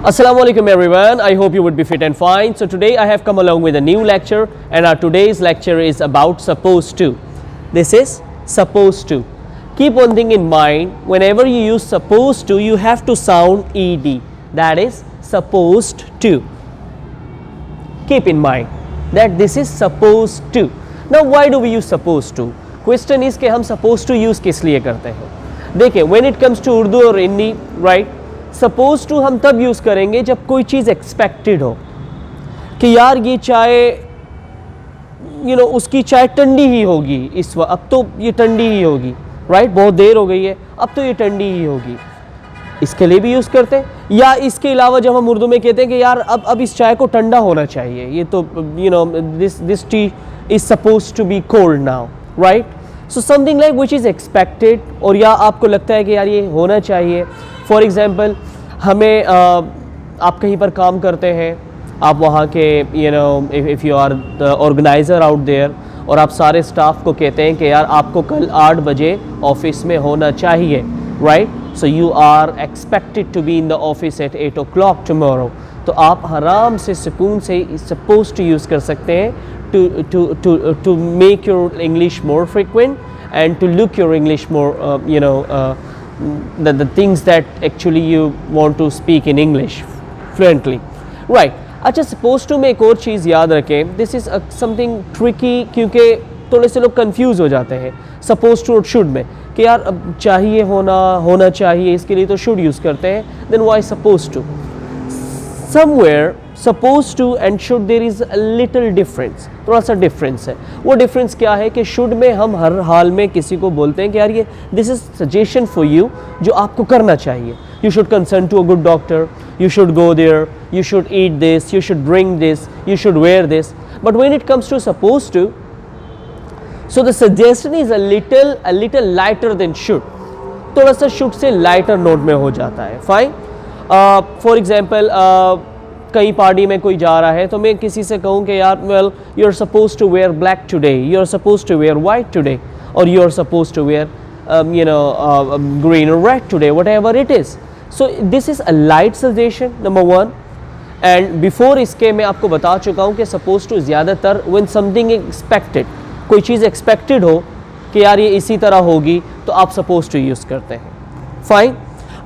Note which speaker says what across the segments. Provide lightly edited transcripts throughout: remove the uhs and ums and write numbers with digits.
Speaker 1: Assalamu alaikum everyone, I hope you would be fit and fine. So today I have come along with a new lecture, and our today's lecture is about supposed to. This is supposed to. Keep one thing in mind, whenever you use supposed to, you have to sound ed, that is supposed to. Keep in mind that this is supposed to. Now why do we use supposed to? Question is कि हम supposed to use किस लिए करते हैं? देखिए, when it comes to Urdu और Hindi, right? Suppose to हम तब यूज़ करेंगे जब कोई चीज़ एक्सपेक्टेड हो कि यार ये चाय उसकी चाय ठंडी ही होगी इस वक्त, अब तो ये ठंडी ही होगी, राइट? बहुत देर हो गई है, अब तो ये ठंडी ही होगी, इसके लिए भी यूज़ करते हैं। या इसके अलावा जब हम उर्दू में कहते हैं कि यार अब इस चाय को ठंडा होना चाहिए, ये तो this tea is suppose to be cold now, right? So something like which is expected, और या आपको लगता है कि यार ये होना चाहिए। फॉर एग्ज़ाम्पल, हमें आप कहीं पर काम करते हैं, आप वहाँ के if you are the organiser out there, और आप सारे स्टाफ को कहते हैं कि यार आपको कल 8 बजे ऑफिस में होना चाहिए, right? So you are expected to be in the office at 8 o'clock tomorrow. तो आप आराम से सुकून से सपोज टू यूज़ कर सकते हैं to make your English more frequent and to look your English more the things that actually you want to speak in English fluently, right? अच्छा, supposed to में एक और चीज़ याद रखें, this is something tricky, क्योंकि थोड़े से लोग confuse हो जाते हैं supposed to और should में कि यार अब चाहिए होना चाहिए, इसके लिए तो should यूज़ करते हैं, then why supposed to? Somewhere supposed to and should there is a little difference, थोड़ा सा डिफरेंस है। वो डिफरेंस क्या है कि शुड में हम हर हाल में किसी को बोलते हैं कि यार ये this is suggestion for you, जो आपको करना चाहिए। You should concern to a good doctor, you should go there, you should eat this, you should drink this, you should wear this. But when it comes to suppose to, so the suggestion is a little lighter then should, थोड़ा सा should say lighter note में हो जाता है। Fine, for example, कहीं party में कोई जा रहा है तो मैं किसी से कहूँ कि यार well you are suppose to wear black today, you are suppose to wear white today, और you are suppose to wear green और red today, whatever it is. So this is a light suggestion number 1। And before इसके मैं आपको बता चुका हूँ कि suppose to ज़्यादातर व्हेन समथिंग एक्सपेक्टेड, कोई चीज़ एक्सपेक्टेड हो कि यार ये इसी तरह होगी, तो आप सपोज टू यूज़ करते हैं। फाइन,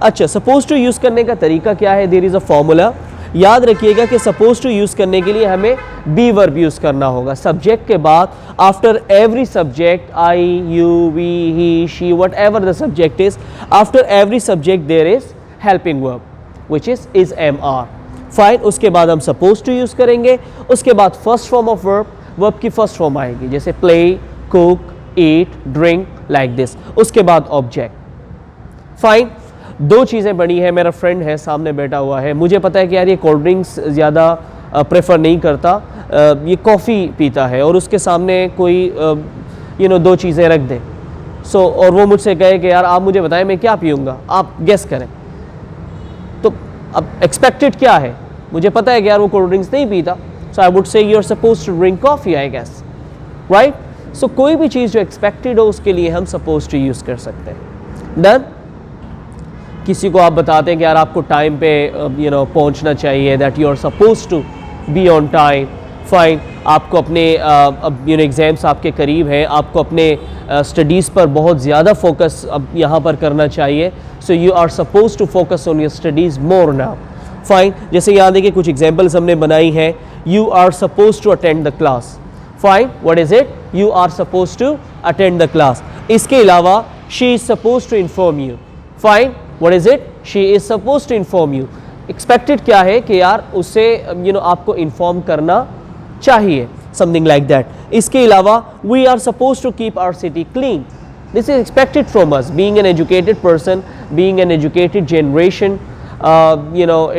Speaker 1: अच्छा, सपोज टू यूज़ करने का तरीका क्या है? There is a formula. याद रखिएगा कि सपोज टू यूज़ करने के लिए हमें बी वर्ब यूज़ करना होगा सब्जेक्ट के बाद। After every subject, I, you, we, he, she, whatever the subject is, after every subject there is helping verb which is am are. Fine, उसके बाद हम सपोज टू यूज़ करेंगे। उसके बाद फर्स्ट फॉर्म ऑफ वर्ब की first form आएगी, जैसे play, cook, eat, drink, like this. उसके बाद ऑब्जेक्ट। फाइन, दो चीज़ें बड़ी हैं। मेरा फ्रेंड है सामने बैठा हुआ है, मुझे पता है कि यार ये कोल्ड ड्रिंक्स ज़्यादा प्रेफर नहीं करता, ये कॉफ़ी पीता है, और उसके सामने कोई दो चीज़ें रख दे, सो और वो मुझसे कहे कि यार आप मुझे बताएं मैं क्या पीऊँगा, आप गेस करें। तो अब एक्सपेक्टेड क्या है? मुझे पता है कि यार वो कोल्ड ड्रिंक्स नहीं पीता, so I would say you are suppose to drink coffee, I guess, right? सो कोई भी चीज़ जो एक्सपेक्टेड हो उसके लिए हम सपोज टू यूज़ कर सकते हैं। डन? किसी को आप बताते हैं कि यार आपको टाइम पे पहुंचना चाहिए, that you are suppose to be on time. Fine, आपको अपने एग्ज़ाम्स आपके करीब हैं, आपको अपने स्टडीज़ पर बहुत ज़्यादा फोकस अब यहाँ पर करना चाहिए, so you are suppose to focus on your studies more now. Fine, जैसे यहाँ देखिए कुछ एग्जाम्पल्स हमने बनाई हैं। You are suppose to attend the class. Fine, what is it? You are suppose to attend the class. इसके अलावा she is suppose to inform you. Fine, what is it? She is supposed to inform you. Expected क्या है कि यार उसे आपको inform करना चाहिए, something like that. इसके अलावा we are supposed to keep our city clean. This is expected from us. Being an educated person, being an educated generation,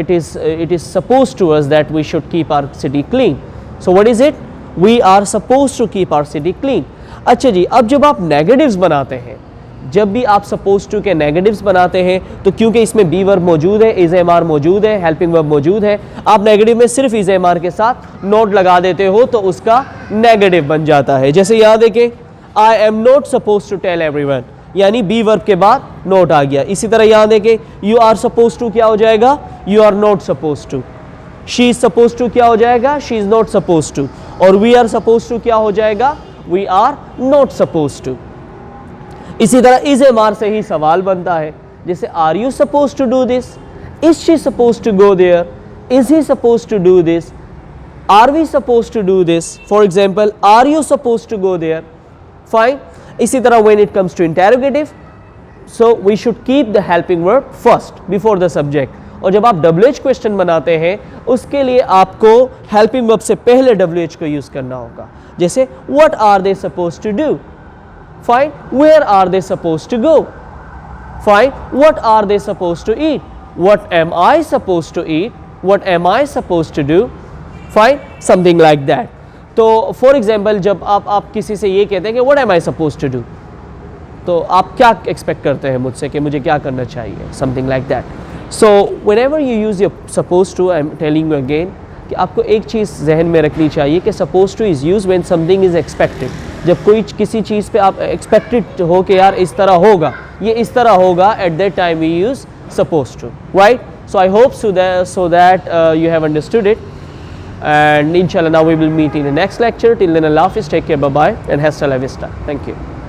Speaker 1: it is supposed to us that we should keep our city clean. So what is it? We are supposed to keep our city clean. अच्छा जी, अब जब आप negatives बनाते हैं, जब भी आप suppose to के नेगेटिव्स बनाते हैं, तो क्योंकि इसमें बी वर्ब मौजूद है, इज एम आर मौजूद है, हेल्पिंग वर्ब मौजूद है, आप नेगेटिव में सिर्फ इज एम आर के साथ नोट लगा देते हो तो उसका नेगेटिव बन जाता है। जैसे यहाँ देखें, I am not suppose to tell everyone, यानी बी वर्ब के बाद नोट आ गया। इसी तरह यहाँ देखें, यू आर सपोज टू क्या हो जाएगा? You are not suppose to. She is suppose to क्या हो जाएगा, she is not suppose to. और वी आर सपोज टू क्या हो जाएगा, we are not suppose to. इसी तरह इज एम आर से ही सवाल बनता है, जैसे are you suppose to do this, is she suppose to go there, is he suppose to do this, are we suppose to do this. For example, are you suppose to go there, fine. इसी तरह when it comes to interrogative, so we should keep the helping verb first before the subject. और जब आप WH question बनाते हैं उसके लिए आपको हेल्पिंग वर्ब से पहले WH को यूज करना होगा। जैसे what are they suppose to do, fine. Where are they suppose to go, fine. What are they suppose to eat, what am I suppose to eat, what am I suppose to do, fine, something like that. तो for example, जब आप किसी से ये कहते हैं कि what am I suppose to do, तो आप क्या एक्सपेक्ट करते हैं मुझसे कि मुझे क्या करना चाहिए, something like that. So whenever you use your suppose to, I am telling you again कि आपको एक चीज़ जहन में रखनी चाहिए कि suppose to is use when something is expected. जब कोई किसी चीज़ पे आप एक्सपेक्टेड हो कि यार इस तरह होगा, ये इस तरह होगा, at that time we use suppose to, right. So I hope so that you have understood it, and inshallah now we will meet in the next lecture. Till then, Allah Hafiz, take care, bye bye, and hasta la vista. Thank you.